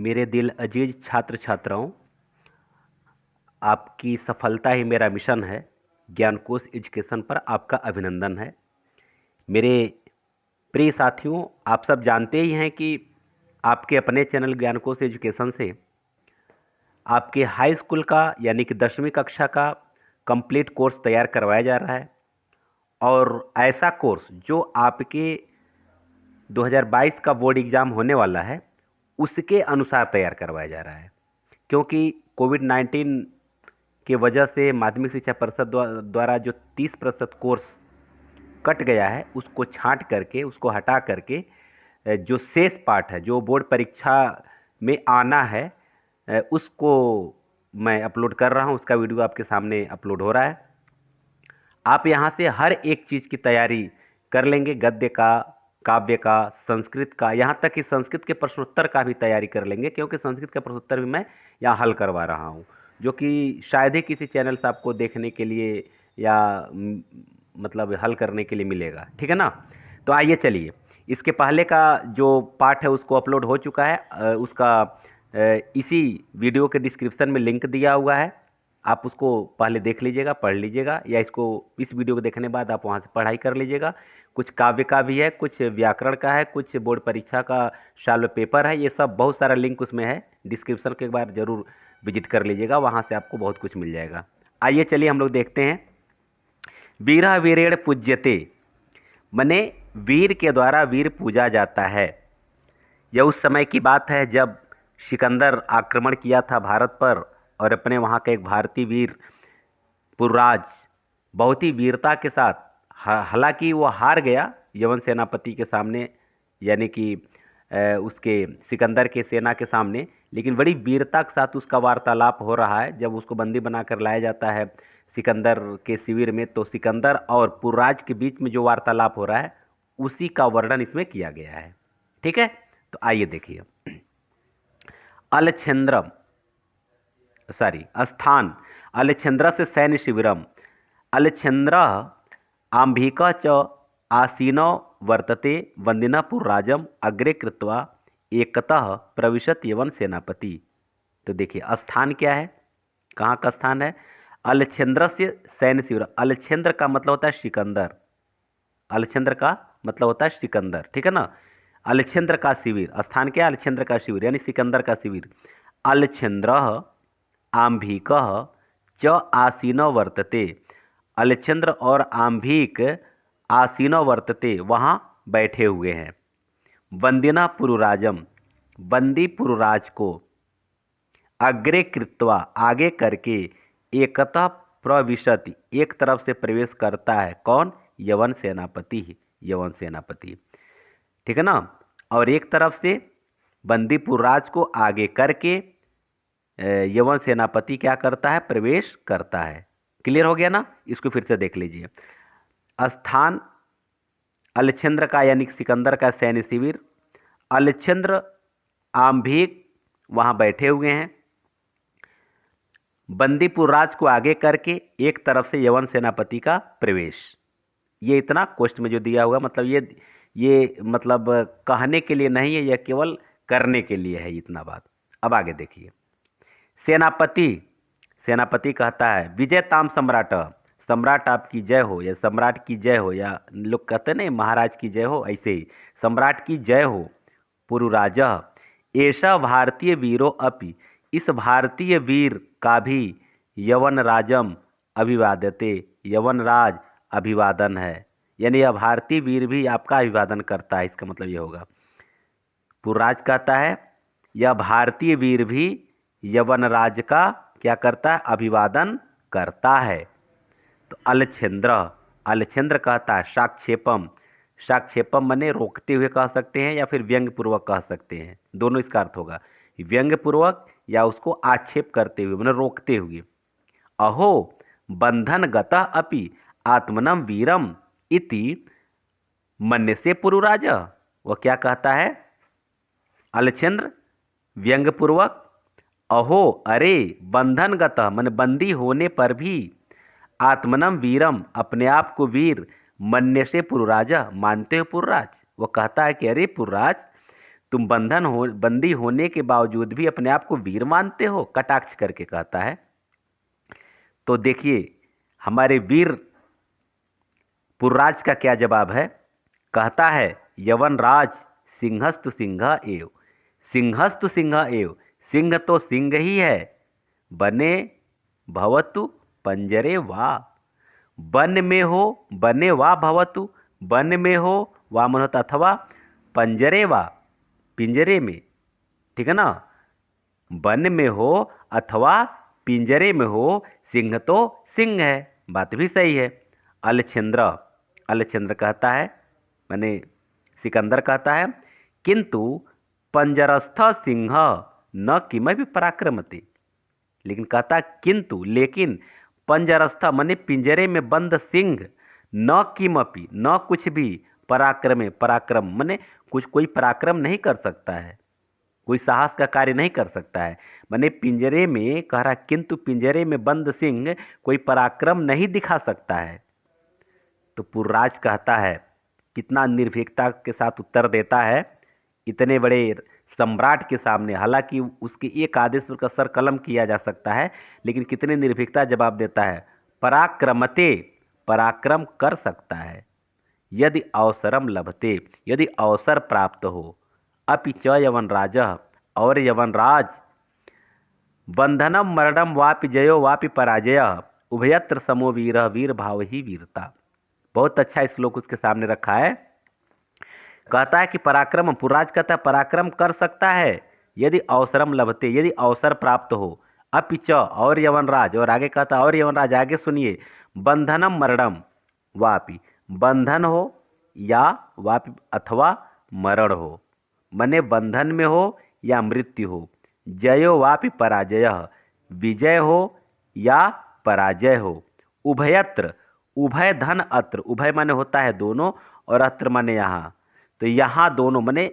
मेरे दिल अजीज छात्र छात्राओं, आपकी सफलता ही मेरा मिशन है। ज्ञानकोश एजुकेशन पर आपका अभिनंदन है। मेरे प्रिय साथियों, आप सब जानते ही हैं कि आपके अपने चैनल ज्ञानकोश एजुकेशन से आपके हाई स्कूल का यानी कि 10वीं कक्षा का कंप्लीट कोर्स तैयार करवाया जा रहा है। और ऐसा कोर्स जो आपके 2022 का बोर्ड एग्ज़ाम होने वाला है, उसके अनुसार तैयार करवाया जा रहा है। क्योंकि कोविड-19 की वजह से माध्यमिक शिक्षा परिषद द्वारा जो 30% कोर्स कट गया है, उसको छांट करके, उसको हटा करके जो शेष पार्ट है, जो बोर्ड परीक्षा में आना है, उसको मैं अपलोड कर रहा हूं। उसका वीडियो आपके सामने अपलोड हो रहा है। आप यहां से हर एक चीज़ की तैयारी कर लेंगे। गद्य का, काव्य का, संस्कृत का, यहाँ तक कि संस्कृत के प्रश्नोत्तर का भी तैयारी कर लेंगे, क्योंकि संस्कृत का प्रश्नोत्तर भी मैं यहाँ हल करवा रहा हूँ, जो कि शायद ही किसी चैनल से आपको देखने के लिए या मतलब हल करने के लिए मिलेगा। ठीक है ना। तो आइए चलिए, इसके पहले का जो पार्ट है उसको अपलोड हो चुका है। उसका इसी वीडियो के डिस्क्रिप्शन में लिंक दिया हुआ है। आप उसको पहले देख लीजिएगा, पढ़ लीजिएगा, या इसको इस वीडियो को देखने बाद आप वहाँ से पढ़ाई कर लीजिएगा। कुछ काव्य का भी है, कुछ व्याकरण का है, कुछ बोर्ड परीक्षा का शॉल्व पेपर है। ये सब बहुत सारा लिंक उसमें है। डिस्क्रिप्शन के एक बार ज़रूर विजिट कर लीजिएगा, वहाँ से आपको बहुत कुछ मिल जाएगा। आइए चलिए हम लोग देखते हैं। वीरा वीरेण पूज्यते, मने वीर के द्वारा वीर पूजा जाता है। यह उस समय की बात है जब सिकंदर आक्रमण किया था भारत पर, और अपने वहाँ का एक भारतीय वीर पुरराज बहुत ही वीरता के साथ, हालांकि वो हार गया यवन सेनापति के सामने, यानी कि उसके सिकंदर के सेना के सामने, लेकिन बड़ी वीरता के साथ उसका वार्तालाप हो रहा है। जब उसको बंदी बनाकर लाया जाता है सिकंदर के शिविर में, तो सिकंदर और पुरराज के बीच में जो वार्तालाप हो रहा है, उसी का वर्णन इसमें किया गया है। ठीक है, तो आइए देखिए। अलछेन्द्रम, सॉरी, स्थान अलछेन्द्र से सैन्य शिविरम। अलछेन्द्र आंभिक च आसीनो वर्तते वंदिनापुरराजम अग्रे कृत्वा एकतः प्रविशत यवन सेनापति। तो देखिए, स्थान क्या है, कहाँ का स्थान है? अलछेन्द्र से सैन्य शिविर। अलछेन्द्र का मतलब होता है सिकंदर। अलछेन्द्र का मतलब होता है सिकंदर, ठीक है ना। अलछेन्द्र का शिविर, स्थान क्या है? अलछेन्द्र का शिविर यानी सिकंदर का शिविर। अलछेन्द्र आंभिक च आसीनो वर्तते। अलछेन्द्र और आंभिक आसीनो वर्तते, वहाँ बैठे हुए हैं। वंदिना पुरुराजम, बंदी पुरुराज को, अग्रे कृत्वा आगे करके, एकतः प्रविशति एक तरफ से प्रवेश करता है। कौन? यवन सेनापति, यवन सेनापति, ठीक है ना। और एक तरफ से बंदीपुर राज को आगे करके यवन सेनापति क्या करता है? प्रवेश करता है। क्लियर हो गया ना। इसको फिर से देख लीजिए। स्थान अलछेन्द्र का यानी सिकंदर का सैन्य शिविर। अलछेन्द्र आंभिक वहां बैठे हुए हैं। बंदीपुर राज को आगे करके एक तरफ से यवन सेनापति का प्रवेश। ये इतना क्वेश्चन में जो दिया हुआ, मतलब ये मतलब कहने के लिए नहीं है, यह केवल करने के लिए है, इतना बात। अब आगे देखिए। सेनापति, सेनापति कहता है विजयताम सम्राट, सम्राट आपकी जय हो, या सम्राट की जय हो, या लोग कहते हैं ना महाराज की जय हो, ऐसे ही सम्राट की जय हो। पुरुराज ऐसा भारतीय वीरो अपि, इस भारतीय वीर का भी यवन राजम अभिवादते, यवन राज अभिवादन है। यानी यह भारतीय वीर भी आपका अभिवादन करता है, इसका मतलब यह होगा। पुरराज कहता है यह भारतीय वीर भी यवन राज का क्या करता है? अभिवादन करता है। तो अलछेन्द्र, अलछेन्द्र कहता है साक्षेपम, साक्षेपम मने रोकते हुए कह सकते हैं, या फिर व्यंग्य पूर्वक कह सकते हैं, दोनों इसका अर्थ होगा। व्यंग्य पूर्वक या उसको आक्षेप करते हुए, मैंने रोकते हुए। अहो बंधन गतः अपि आत्मनम वीरम इति मन्य से पुरुराज। वह क्या कहता है? अलछेन्द्र व्यंग्य पूर्वक, अहो अरे, बंधन गतः मन बंदी होने पर भी, आत्मनम वीरम अपने आप को वीर, मन्य से पुरुराज मानते हो पुरराज। वह कहता है कि अरे पुरराज, तुम बंदी होने के बावजूद भी अपने आप को वीर मानते हो, कटाक्ष करके कहता है। तो देखिए हमारे वीर पुरराज का क्या जवाब है। कहता है यवन राज सिंहस्तु सिंह एव, सिंहस्तु सिंह एव, सिंह तो सिंह ही है, बने भवतु पंजरे वा, वन में हो, बने वा भवतु, वन में हो वा मन होता अथवा पंजरे वा, पिंजरे में, ठीक है ना, वन में हो अथवा पिंजरे में हो, सिंह तो सिंह है, बात भी सही है। अलछेंद्र, अलछेंद्र कहता है, मैंने सिकंदर कहता है किंतु पंजरस्थ सिंह न किमपि पराक्रमति, लेकिन कहता किंतु लेकिन पंजरस्थ माने पिंजरे में बंद सिंह, न किमपि न कुछ भी, पराक्रमे पराक्रम माने कुछ कोई पराक्रम नहीं कर सकता है, कोई साहस का कार्य नहीं कर सकता है। माने पिंजरे में कह रहा किंतु पिंजरे में बंद सिंह कोई पराक्रम नहीं दिखा सकता है। तो पुरराज कहता है, कितना निर्भीकता के साथ उत्तर देता है इतने बड़े सम्राट के सामने, हालांकि उसके एक आदेश पर सर कलम किया जा सकता है, लेकिन कितने निर्भीकता जवाब देता है। पराक्रमते, पराक्रम कर सकता है, यदि अवसरम लभते, यदि अवसर प्राप्त हो, अपि च यवनराज, और यवनराज, बंधनम मरणम वापि जयो वापि पराजय, उभयत्र समो वीर, वीर भाव ही वीरता। बहुत अच्छा श्लोक उसके सामने रखा है। कहता है कि पराक्रम, पुरराज कहता है पराक्रम कर सकता है, यदि अवसरम लभते, यदि अवसर प्राप्त हो, अपिच, और यवनराज, और आगे कहता है और यवनराज, आगे सुनिए, बंधनम मरणम वापि, बंधन हो या वापि अथवा मरण हो, मने बंधन में हो या मृत्यु हो, जयो वापि पराजय, विजय हो या पराजय हो, उभयत्र, उभय धन अत्र, उभय माने होता है दोनों, और अत्र माने यहाँ, तो यहाँ दोनों माने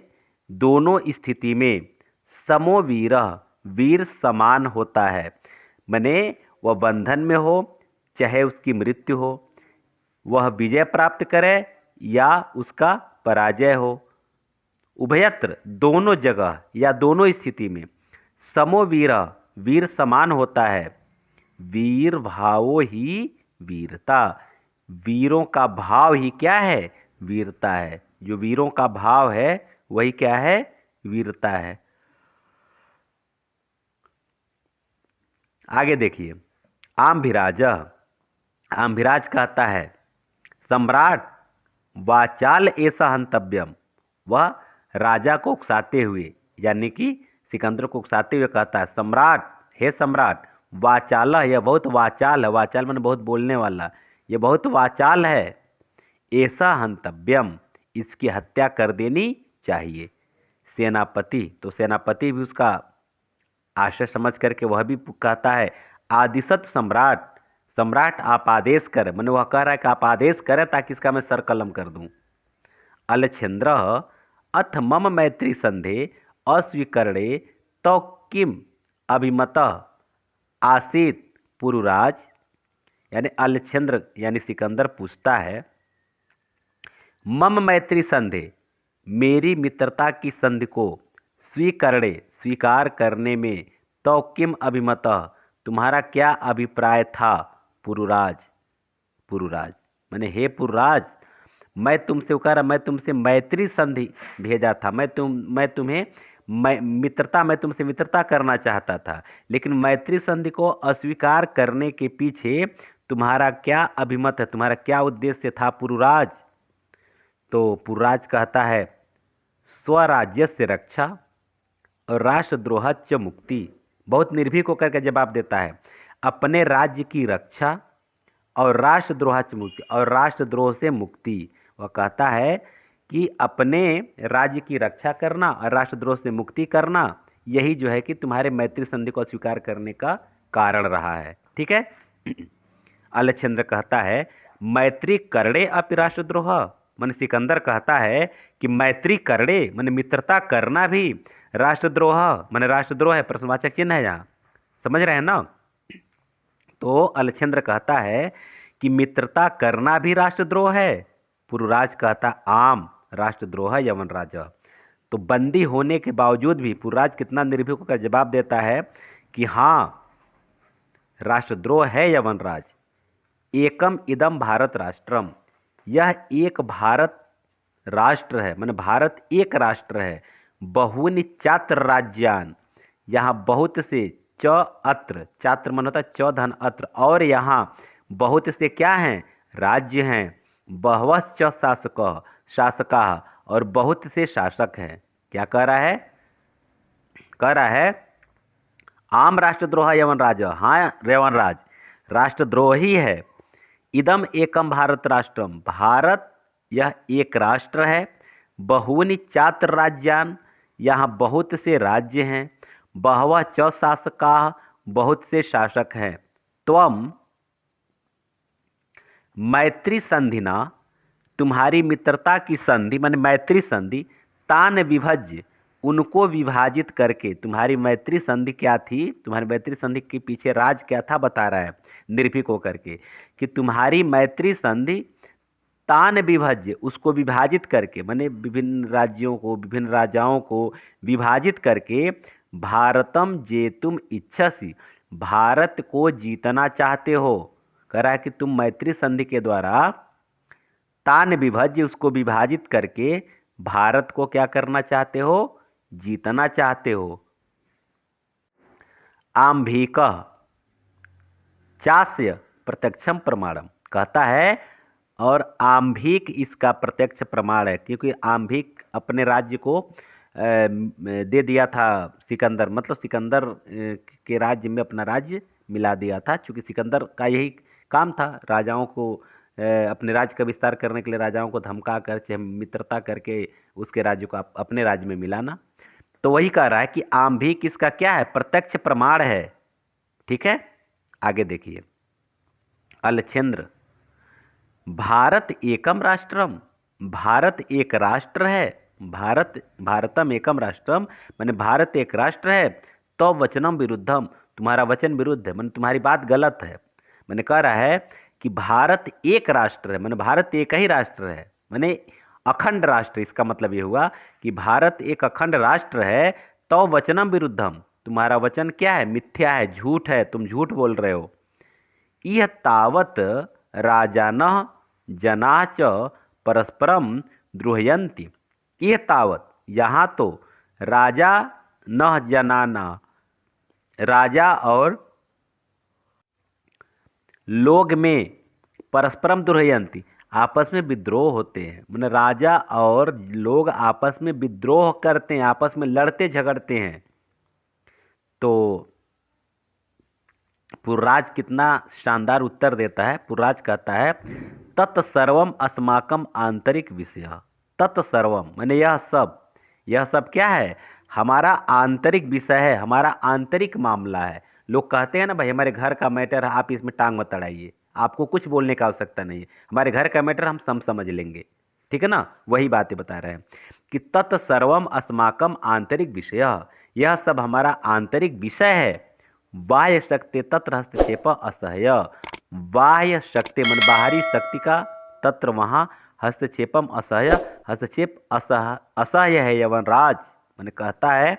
दोनों स्थिति में, समो वीर, वीर समान होता है, माने वह बंधन में हो चाहे उसकी मृत्यु हो, वह विजय प्राप्त करे या उसका पराजय हो, उभयत्र दोनों जगह या दोनों स्थिति में, समो वीर, वीर समान होता है, वीर भावो ही वीरता, वीरों का भाव ही क्या है, वीरता है, जो वीरों का भाव है वही क्या है, वीरता है। आगे देखिए, आम्भिराज, आम्भिराज कहता है सम्राट वाचाल ऐसा हंतव्यम, वह राजा को उकसाते हुए, यानी कि सिकंदर को उकसाते हुए कहता है सम्राट, हे सम्राट, वाचाल, यह बहुत वाचाल है, वाचाल माने बहुत बोलने वाला, ये बहुत वाचाल है, ऐसा हंतव्यम, इसकी हत्या कर देनी चाहिए। सेनापति, तो सेनापति भी उसका आशय समझ करके वह भी कहता है आदिशत सम्राट, सम्राट आप आदेश करें, मैंने वह कह रहा है कि आप आदेश करें ताकि इसका मैं सर कलम कर दूं। अलछेंद्र अथ मम मैत्री संधे अस्वीकरणे तो किम अभिमत आसीत पुरुराज, यानी अलछेंद्र यानी सिकंदर पूछता है मम मैत्री संधे, मेरी मित्रता की संधि को स्वीकरणे, स्वीकार करने में, तो किम अभिमत, तुम्हारा क्या अभिप्राय था पुरुराज, पुरुराज मैंने हे पुरुराज, मैं तुमसे कह रहा, मैं तुमसे मैत्री संधि भेजा था, मैं तुम्हें मैं तुमसे मित्रता करना चाहता था, लेकिन मैत्री संधि को अस्वीकार करने के पीछे तुम्हारा क्या अभिमत है, तुम्हारा क्या उद्देश्य था पुरुराज। तो पुरुराज कहता है स्वराज्य से रक्षा और राष्ट्रद्रोह च मुक्ति, बहुत निर्भीक होकर के जवाब देता है, अपने राज्य की रक्षा और राष्ट्रद्रोह च मुक्ति, और राष्ट्रद्रोह से मुक्ति। वह कहता है कि अपने राज्य की रक्षा करना और राष्ट्रद्रोह से मुक्ति करना, यही जो है कि तुम्हारे मैत्री संधि को स्वीकार करने का कारण रहा है, ठीक है। अलछेंद्र कहता है मैत्री करड़े अपि राष्ट्रद्रोह, मन सिकंदर कहता है कि मैत्री करड़े मन मित्रता करना भी राष्ट्रद्रोह, मन राष्ट्रद्रोह है, प्रश्नवाचक चिन्ह है यहाँ, समझ रहे हैं ना। तो अलछेंद्र कहता है कि मित्रता करना भी राष्ट्रद्रोह है, पुरुराज कहता आम राष्ट्रद्रोह यवनराज। तो बंदी होने के बावजूद भी पुर्राज कितना निर्भीक होकर जवाब देता है कि हाँ, राष्ट्रद्रोह है यवनराज। एकम इदम भारत राष्ट्रम, यह एक भारत राष्ट्र है, माने भारत एक राष्ट्र है। बहुनि चात्र राज्यान, यहाँ बहुत से, च अत्र, चात्र मन होता है च धन अत्र, और यहाँ बहुत से क्या हैं, राज्य हैं। बहवश्च शासक, शासका, और बहुत से शासक हैं। क्या कह रहा है, कह रहा है आम राष्ट्रद्रोह यवनराज, हाँ यवनराज राष्ट्रद्रोही है। इदम एकम भारत राष्ट्रम, भारत यह एक राष्ट्र है। बहूनि चात्र राज्यान, यहाँ बहुत से राज्य हैं। बहवः च शासका, बहुत से शासक हैं। त्वम मैत्री संधिना, तुम्हारी मित्रता की संधि माने मैत्री संधि, तान विभज्य, उनको विभाजित करके। तुम्हारी मैत्री संधि क्या थी, तुम्हारी मैत्री संधि के पीछे राज क्या था बता रहा है निर्भीक होकर के, कि तुम्हारी मैत्री संधि तान विभज्य, उसको विभाजित करके, माने विभिन्न राज्यों को, विभिन्न राजाओं को विभाजित करके, भारतम जेतुम इच्छसी, भारत को जीतना चाहते हो। कह रहा है कि तुम मैत्री संधि के द्वारा तान विभज्य, उसको विभाजित करके भारत को क्या करना चाहते हो, जीतना चाहते हो। आम्भीक चास्य प्रत्यक्षम प्रमाणम, कहता है, और आम्भीक इसका प्रत्यक्ष प्रमाण है, क्योंकि आम्भीक अपने राज्य को दे दिया था सिकंदर, मतलब सिकंदर के राज्य में अपना राज्य मिला दिया था, क्योंकि सिकंदर का यही काम था, राजाओं को अपने राज्य का विस्तार करने के लिए राजाओं को धमका कर, चाहे मित्रता करके उसके राज्य को अपने राज्य में मिलाना। तो वही कह रहा है कि आम्भीक इसका क्या है, प्रत्यक्ष प्रमाण है। ठीक है, आगे देखिए। अलछेंद्र, भारत एकम राष्ट्रम, भारत एक राष्ट्र है। भारतम एकम राष्ट्रम, माने भारत एक राष्ट्र है। तो वचनम विरुद्धम, तुम्हारा वचन विरुद्ध है, माने तुम्हारी बात गलत है। मैंने कह रहा है कि भारत एक राष्ट्र है, माने भारत एक ही राष्ट्र है, माने अखंड राष्ट्र। इसका मतलब ये हुआ कि भारत एक अखंड राष्ट्र है। तो वचनम विरुद्धम, तुम्हारा वचन क्या है, मिथ्या है, झूठ है, तुम झूठ बोल रहे हो। यह तावत राजानः जना च परस्परम द्रोहयन्ति, यह तावत, यहाँ तो राजा न जनाना, राजा और लोग में परस्परम द्रोहयन्ति, आपस में विद्रोह होते हैं। माने राजा और लोग आपस में विद्रोह करते हैं, आपस में लड़ते झगड़ते हैं। तो पुर्राज कितना शानदार उत्तर देता है। पुर्राज कहता है, तत्सर्वम अस्माकम आंतरिक विषय। तत्सर्वम माने यह सब क्या है, हमारा आंतरिक विषय है, हमारा आंतरिक मामला है। लोग कहते हैं ना, भाई हमारे घर का मैटर है, आप इसमें टांग मत अड़ाइए, आपको कुछ बोलने का आवश्यकता नहीं है, हमारे घर का मैटर हम समझ लेंगे। ठीक है ना, वही बातें बता रहे हैं कि तत्सर्वम अस्माकम आंतरिक विषय, यह सब हमारा आंतरिक विषय है। बाह्य शक्ति तत्र हस्तक्षेप असह्य, बाह्य शक्ति मन बाहरी शक्ति का, तत्र वहाँ हस्तक्षेपम असह्य, हस्तक्षेप असह्य है यवनराज। मैंने कहता है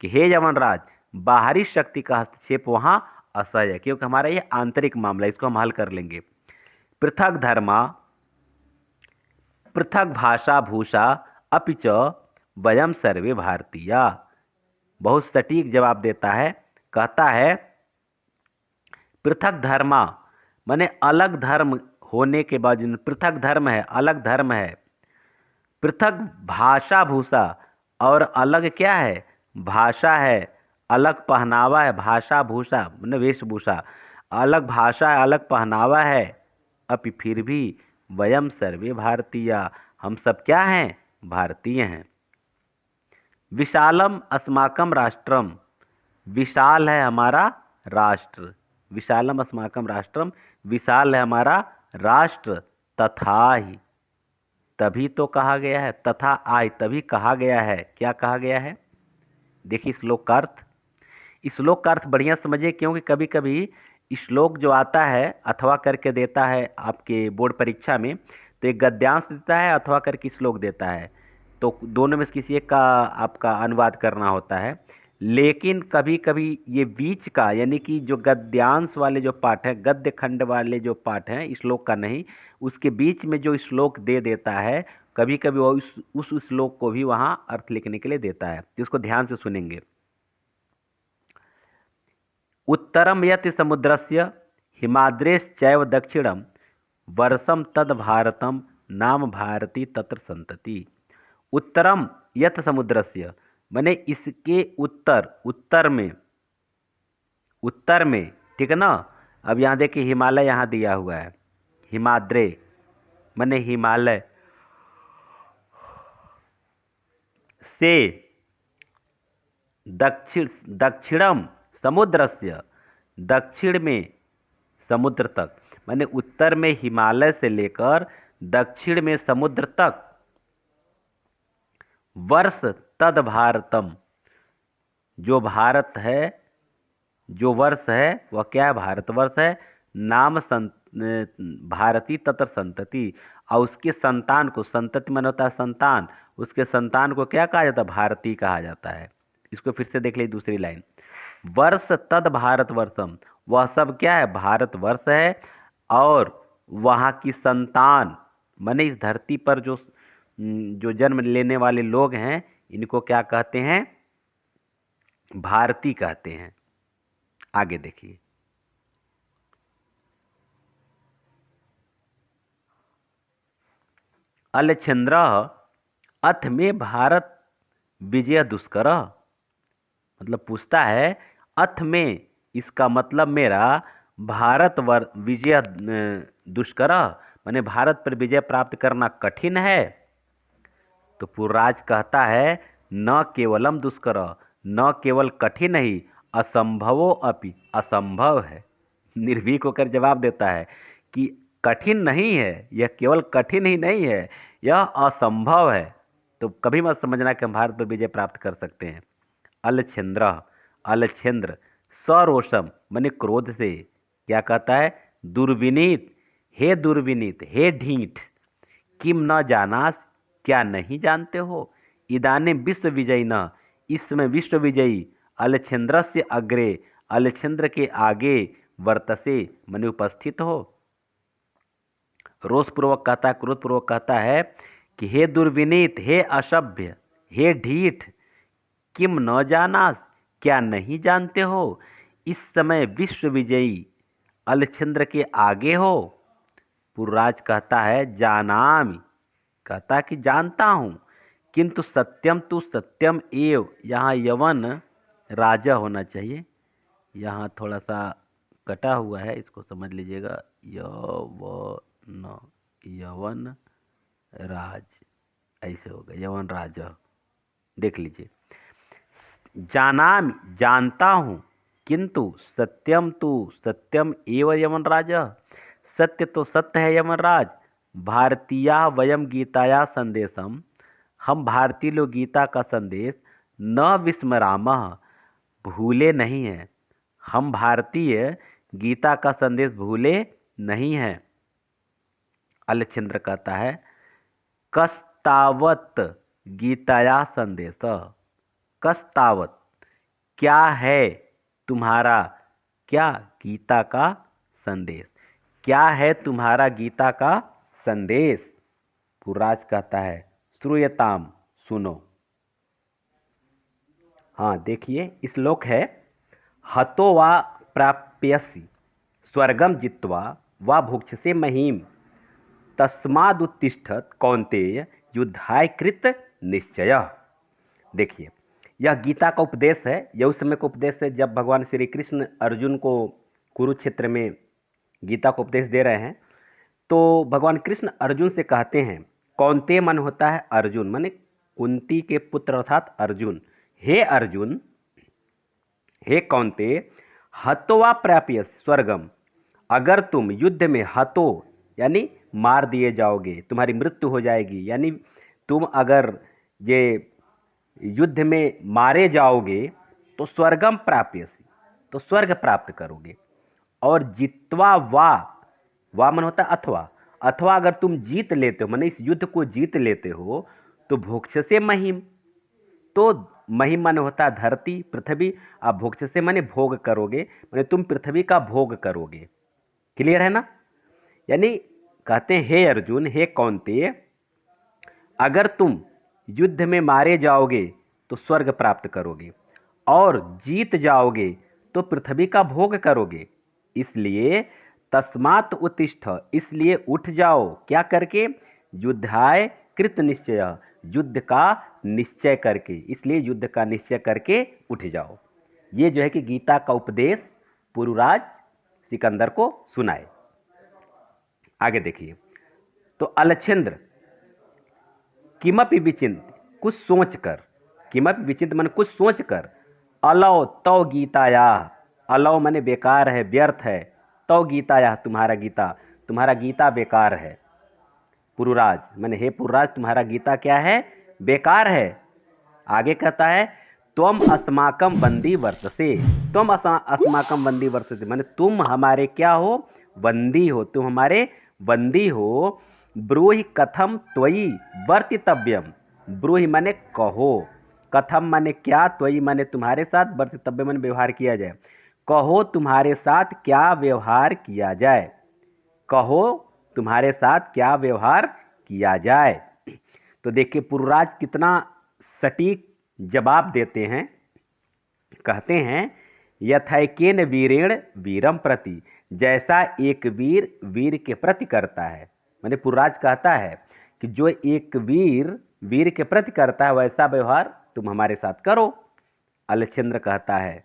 कि हे यवनराज, बाहरी शक्ति का हस्तक्षेप वहाँ असह्य है, क्योंकि हमारा ये आंतरिक मामला है, इसको हम हल कर लेंगे। पृथक धर्मा पृथक भाषा भूषा अपि च वयम सर्वे भारतीय, बहुत सटीक जवाब देता है। कहता है पृथक धर्मा माने अलग धर्म होने के बावजूद, पृथक धर्म है, अलग धर्म है। पृथक भाषा भूषा, और अलग क्या है, भाषा है, अलग पहनावा है, भाषा भूषा माने वेशभूषा, अलग भाषा है, अलग पहनावा है। अभी फिर भी वयम सर्वे भारतीय, हम सब क्या हैं, भारतीय हैं। विशालम अस्माकम राष्ट्रम, विशाल है हमारा राष्ट्र। विशालम अस्माकम राष्ट्रम, विशाल है हमारा राष्ट्र। तथा ही, तभी तो कहा गया है, तथा आय, तभी कहा गया है। क्या कहा गया है, देखिए श्लोक का अर्थ। श्लोक का अर्थ बढ़िया समझिए, क्योंकि कभी कभी श्लोक जो आता है अथवा करके देता है आपके बोर्ड परीक्षा में, तो एक गद्यांश देता है, अथवा करके श्लोक देता है। तो दोनों में से किसी एक का आपका अनुवाद करना होता है। लेकिन कभी कभी ये बीच का यानी कि जो गद्यांश वाले जो पाठ है, गद्य खंड वाले जो पाठ हैं, श्लोक का नहीं, उसके बीच में जो श्लोक दे देता है, कभी कभी वो उस श्लोक को भी वहां अर्थ लिखने के लिए देता है, जिसको ध्यान से सुनेंगे। उत्तरम यत् समुद्रस्य हिमाद्रेश्चैव दक्षिणम वर्षम तद भारतम नाम भारती तत्र संतति। उत्तरम यत् समुद्रस्य माने इसके उत्तर, उत्तर में, ठीक है ना। अब यहाँ देखिए हिमालय यहाँ दिया हुआ है, हिमाद्रे माने हिमालय से दक्षिणम समुद्रस्य, दक्षिण में समुद्र तक, माने उत्तर में हिमालय से लेकर दक्षिण में समुद्र तक, वर्ष तद भारतम, जो भारत है, जो वर्ष है वह क्या है, भारतवर्ष है। नाम भारती तत्र संतति, और उसके संतान को, संतति मन होता है संतान, उसके संतान को क्या कहा जाता है, भारती कहा जाता है। इसको फिर से देख लीजिए दूसरी लाइन, वर्ष तद भारतवर्षम, वह सब क्या है, भारतवर्ष है। और वहाँ की संतान माने इस धरती पर जो जन्म लेने वाले लोग हैं, इनको क्या कहते हैं, भारती कहते हैं। आगे देखिए, अलछंद्र अथ में भारत विजय दुष्कर, मतलब पूछता है अथ में, इसका मतलब मेरा भारत विजय दुष्कर, माने भारत पर विजय प्राप्त करना कठिन है। तो पुरराज कहता है न केवलम दुष्कर, न केवल कठिन ही, असंभवो अपि, असंभव है। निर्भीक होकर जवाब देता है कि कठिन नहीं है, यह केवल कठिन ही नहीं है, यह असंभव है। तो कभी मत समझना कि हम भारत पर विजय प्राप्त कर सकते हैं। अलछेंद्र, अलछेंद्र सरोषम माने क्रोध से क्या कहता है, दुर्विनीत, हे दुर्विनीत, हे ढीठ, किम न जानास, क्या नहीं जानते हो, इदाने विश्व विजयी न, इस समय विश्व विजयी, अलछेंद्र से अग्रे, अलछेंद्र के आगे, वर्तसे माने उपस्थित हो। रोषपूर्वक कहता है, क्रोधपूर्वक कहता है कि हे दुर्विनीत, हे असभ्य, हे ढीठ, किम न जानास, क्या नहीं जानते हो, इस समय विश्व विजयी अलछेंद्र के आगे हो। पुरराज कहता है जानामि, कहता कि जानता हूँ, किंतु सत्यम तु सत्यम एव, यहाँ यवन राजा होना चाहिए, यहाँ थोड़ा सा कटा हुआ है, इसको समझ लीजिएगा, यवन, यवन राज, ऐसे होगा, यवन राजा, देख लीजिए। जानामि जानता हूँ, किंतु सत्यम तु सत्यम एव यमन राजा, सत्य तो सत्य है यमन राज। भारतीया वयम गीताया संदेशम, हम भारतीय लोग गीता का संदेश न विस्मरामः, भूले नहीं हैं, हम भारतीय गीता का संदेश भूले नहीं हैं। अलछेंद्र कहता है कस्तावत गीताया संदेश, कस्तावत क्या है तुम्हारा, क्या गीता का संदेश, क्या है तुम्हारा गीता का संदेश। पुरराज कहता है श्रूयताम, सुनो। हाँ देखिए, श्लोक है हतो वा प्राप्यसि स्वर्गम जित्वा वा भुक्षसे महीम, तस्मादुत्तिष्ठत कौन्तेय युद्धाय कृत निश्चय। देखिए, यह गीता का उपदेश है, यह उस समय का उपदेश है जब भगवान श्री कृष्ण अर्जुन को कुरुक्षेत्र में गीता को उपदेश दे रहे हैं। तो भगवान कृष्ण अर्जुन से कहते हैं, कौन्तेय मन होता है अर्जुन, माने कुंती के पुत्र अर्थात अर्जुन, हे अर्जुन, हे कौन्तेय, हत्वा प्राप्य स्वर्गम, अगर तुम युद्ध में हतो यानी मार दिए जाओगे, तुम्हारी मृत्यु हो जाएगी, यानी तुम अगर ये युद्ध में मारे जाओगे तो स्वर्गम प्राप्यसि, तो स्वर्ग प्राप्त करोगे। और जित्वा वा मन होता है अथवा, अथवा अगर तुम जीत लेते हो, माने इस युद्ध को जीत लेते हो, तो भोक्ष से महिम, तो महिम माने होता है धरती पृथ्वी, आप भोक्ष से माने भोग करोगे, माने तुम पृथ्वी का भोग करोगे। क्लियर है ना? यानी कहते हैं हे अर्जुन, हे कौन्तेय, अगर तुम युद्ध में मारे जाओगे तो स्वर्ग प्राप्त करोगे और जीत जाओगे तो पृथ्वी का भोग करोगे। इसलिए तस्मात् उत्तिष्ठ, इसलिए उठ जाओ, क्या करके? युद्धाय कृत निश्चय, युद्ध का निश्चय करके, इसलिए युद्ध का निश्चय करके उठ जाओ। ये जो है कि गीता का उपदेश पुरुराज सिकंदर को सुनाए। आगे देखिए, तो अलच्छेंद्र किमपि विचिंत, कुछ सोच कर, किमपि विचिंत मन कुछ सोच कर, अलौ तौ गीताया, अलौ माने बेकार है, व्यर्थ है, तौ गीताया तुम्हारा गीता बेकार है। पुरुराज माने हे पुरुराज, तुम्हारा गीता क्या है? बेकार है। आगे कहता है त्वम अस्माकम बंदी वर्तसे, तुम अस्माकम बंदी वर्तसे माने तुम हमारे क्या हो? बंदी हो, तुम हमारे बंदी हो। ब्रूहि कथम त्वयि वर्तितव्यम, ब्रूहि माने कहो, कथम माने क्या, त्वयि माने तुम्हारे साथ, वर्तितव्यम माने व्यवहार किया जाए। कहो तुम्हारे साथ क्या व्यवहार किया जाए, कहो तुम्हारे साथ क्या व्यवहार किया जाए। तो देखिए पुरुराज कितना सटीक जवाब देते हैं। कहते हैं यथैकेन वीरेण वीरम प्रति, जैसा एक वीर वीर के प्रति करता है, माने पुरुराज कहता है कि जो एक वीर वीर के प्रति करता है वैसा व्यवहार तुम हमारे साथ करो। अलच्छेंद्र कहता है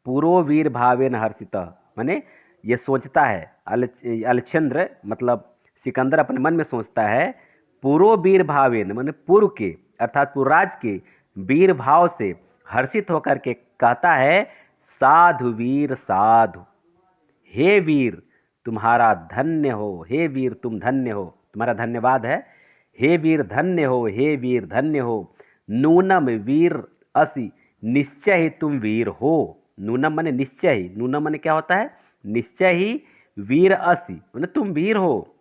पुरो वीर भावेन हर्षित, माने ये सोचता है अलच्छेंद्र मतलब सिकंदर अपने मन में सोचता है, पुरो वीर भावेन माने पूर्व के अर्थात पुरुराज के वीर भाव से हर्षित होकर के कहता है साधु वीर साधु, हे वीर तुम्हारा धन्य हो, हे वीर तुम धन्य हो, तुम्हारा धन्यवाद है। हे वीर धन्य हो, हे वीर धन्य हो। नूनम वीर असि, निश्चय ही तुम वीर हो। नूनम माने निश्चय ही, नूनम माने क्या होता है? निश्चय ही। वीर असि माने तुम वीर हो।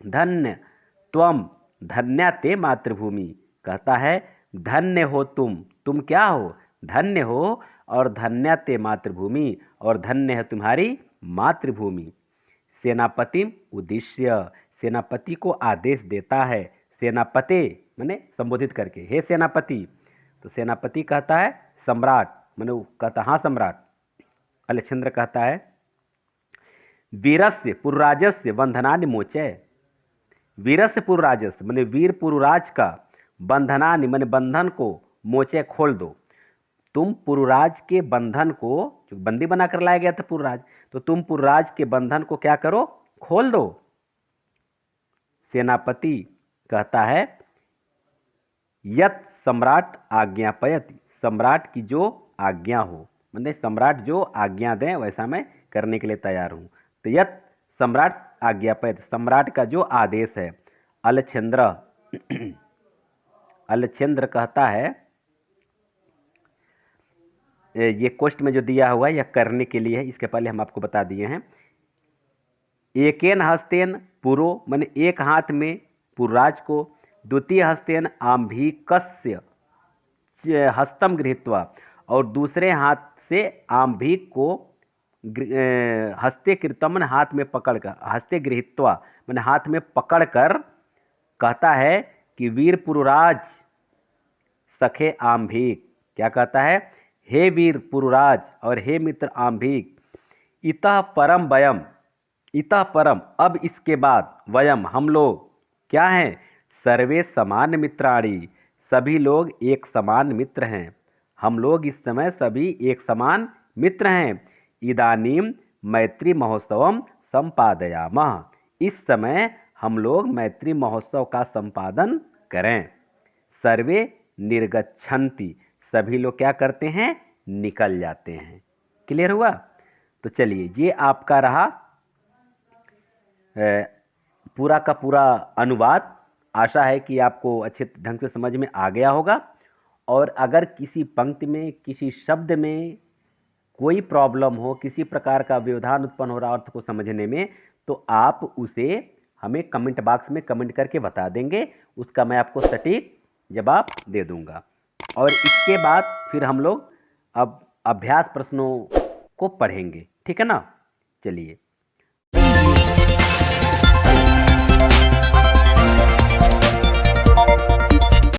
धन्य त्वम धन्या ते मातृभूमि, कहता है धन्य हो तुम क्या हो? धन्य हो। और धन्या ते मातृभूमि, और धन्य है तुम्हारी मातृभूमि। सेनापति उद्देश्य, सेनापति को आदेश देता है। सेनापते माने संबोधित करके, हे सेनापति, तो सेनापति कहता है सम्राट, माने वो कहता हाँ सम्राट। अलच्छेंद्र कहता है वीरस्य पुरुराजस्य बंधनानि मोचय, वीरस्य पुरुराजस्य माने वीर पुरुराज का, बंधनानि माने बंधन को, मोचय खोल दो। तुम पुरुराज के बंधन को, जो बंदी बनाकर लाया गया था पुरुराज, तो तुम पुरुराज के बंधन को क्या करो? खोल दो। सेनापति कहता है यत सम्राट आज्ञापयति, सम्राट की जो आज्ञा हो, मतलब सम्राट जो आज्ञा दें वैसा मैं करने के लिए तैयार हूं। तो यत सम्राट आज्ञापयति, सम्राट का जो आदेश है। अलच्छेंद्र अलच्छेंद्र कहता है, ये कोष्ट में जो दिया हुआ है यह करने के लिए है, इसके पहले हम आपको बता दिए हैं। एकेन हस्तेन पुरो माने एक हाथ में पुरुराज को, द्वितीय हस्तेन आम्भीकस्य हस्तम गृहीत्वा, और दूसरे हाथ से आम्भीक को हस्ते कृतम हाथ में पकड़कर, हस्ते गृहीत्वा माने हाथ में पकड़कर कहता है कि वीर पुरुराज सखे आम्भीक, क्या कहता है? हे वीर पुरुराज और हे मित्र आम्भीक, इतः परम वयम, इतः परम अब इसके बाद, वयम हम लोग क्या हैं? सर्वे समान मित्राणि, सभी लोग एक समान मित्र हैं। हम लोग इस समय सभी एक समान मित्र हैं। इदानीम मैत्री महोत्सवम संपादयामः, इस समय हम लोग मैत्री महोत्सव का संपादन करें। सर्वे निर्गच्छन्ति, सभी लोग क्या करते हैं? निकल जाते हैं। क्लियर हुआ? तो चलिए ये आपका रहा पूरा का पूरा अनुवाद। आशा है कि आपको अच्छे ढंग से समझ में आ गया होगा। और अगर किसी पंक्ति में, किसी शब्द में कोई प्रॉब्लम हो, किसी प्रकार का व्यवधान उत्पन्न हो रहा अर्थ को समझने में, तो आप उसे हमें कमेंट बॉक्स में कमेंट करके बता देंगे, उसका मैं आपको सटीक जवाब दे दूंगा। और इसके बाद फिर हम लोग अब अभ्यास प्रश्नों को पढ़ेंगे, ठीक है ना। चलिए।